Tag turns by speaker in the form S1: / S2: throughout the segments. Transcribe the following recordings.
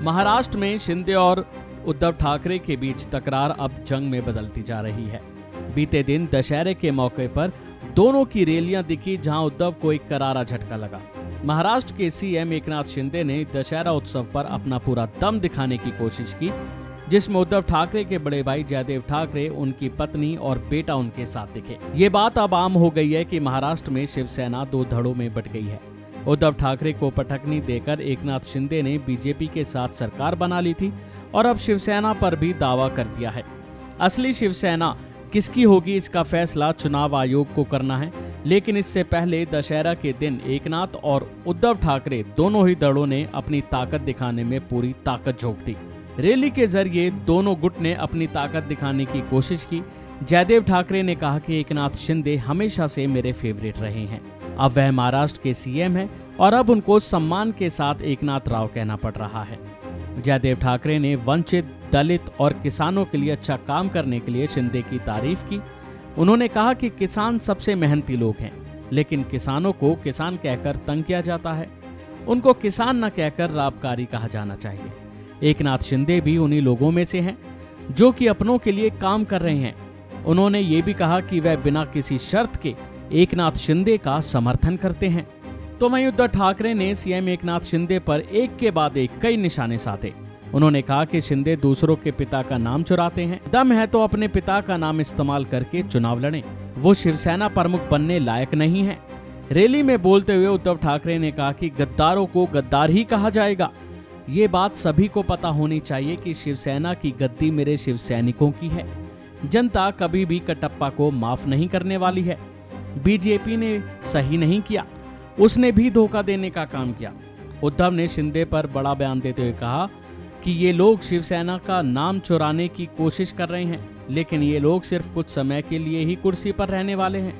S1: महाराष्ट्र में शिंदे और उद्धव ठाकरे के बीच तकरार अब जंग में बदलती जा रही है। बीते दिन दशहरे के मौके पर दोनों की रैलियां दिखी, जहां उद्धव को एक करारा झटका लगा। महाराष्ट्र के सीएम एकनाथ शिंदे ने दशहरा उत्सव पर अपना पूरा दम दिखाने की कोशिश की, जिसमें उद्धव ठाकरे के बड़े भाई जयदेव ठाकरे, उनकी पत्नी और बेटा उनके साथ दिखे। ये बात अब आम हो गई है कि महाराष्ट्र में शिवसेना दो धड़ों में बट गई है। उद्धव ठाकरे को पटकनी देकर एकनाथ शिंदे ने बीजेपी के साथ सरकार बना ली थी और अब शिवसेना पर भी दावा कर दिया है। असली शिवसेना किसकी होगी, इसका फैसला चुनाव आयोग को करना है, लेकिन इससे पहले दशहरा के दिन एकनाथ और उद्धव ठाकरे दोनों ही दलों ने अपनी ताकत दिखाने में पूरी ताकत झोंक दी। रैली के जरिए दोनों गुट ने अपनी ताकत दिखाने की कोशिश की। जयदेव ठाकरे ने कहा कि एकनाथ शिंदे हमेशा से मेरे फेवरेट रहे हैं। अब वह महाराष्ट्र के सीएम हैं और अब उनको सम्मान के साथ एकनाथ राव कहना पड़ रहा है। जयदेव ठाकरे ने वंचित, दलित और किसानों के लिए अच्छा काम करने के लिए शिंदे की तारीफ की। उन्होंने कहा कि किसान सबसे मेहनती लोग हैं, लेकिन किसानों को किसान कहकर तंग किया जाता है। उनको किसान न कहकर लाभकारी कहा जाना चाहिए। एकनाथ शिंदे भी उन्हीं लोगों में से हैं जो कि अपनों के लिए काम कर रहे हैं। उन्होंने ये भी कहा कि वह बिना किसी शर्त के एकनाथ शिंदे का समर्थन करते हैं। तो वहीं उद्धव ठाकरे ने सीएम एकनाथ शिंदे पर एक के बाद एक कई निशाने साधे। उन्होंने कहा कि शिंदे दूसरों के पिता का नाम चुराते हैं, दम है तो अपने पिता का नाम इस्तेमाल करके चुनाव लड़ें। वो शिवसेना प्रमुख बनने लायक नहीं है। रैली में बोलते हुए उद्धव ठाकरे ने कहा कि गद्दारों को गद्दार ही कहा जाएगा। ये बात सभी को पता होनी चाहिए कि शिवसेना की गद्दी मेरे शिव सैनिकों की है। जनता कभी भी कटप्पा को माफ नहीं करने वाली है। बीजेपी ने सही नहीं किया, उसने भी धोखा देने का काम किया। उद्धव ने शिंदे पर बड़ा बयान देते हुए कहा कि ये लोग शिवसेना का नाम चुराने की कोशिश कर रहे हैं, लेकिन ये लोग सिर्फ कुछ समय के लिए ही कुर्सी पर रहने वाले हैं।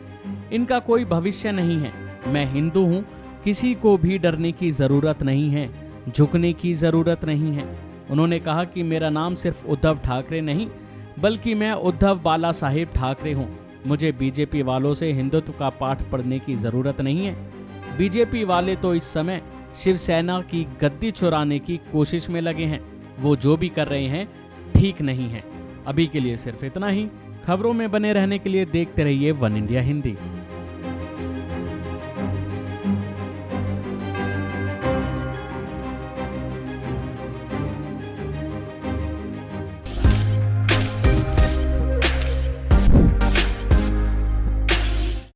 S1: इनका कोई भविष्य नहीं है। मैं हिंदू हूँ, किसी को भी डरने की जरूरत नहीं है, झुकने की जरूरत नहीं है। उन्होंने कहा कि मेरा नाम सिर्फ उद्धव ठाकरे नहीं, बल्कि मैं उद्धव बाला साहेब ठाकरे हूँ। मुझे बीजेपी वालों से हिंदुत्व का पाठ पढ़ने की जरूरत नहीं है। बीजेपी वाले तो इस समय शिवसेना की गद्दी चुराने की कोशिश में लगे हैं। वो जो भी कर रहे हैं ठीक नहीं है। अभी के लिए सिर्फ इतना ही। खबरों में बने रहने के लिए देखते रहिए वन इंडिया हिंदी।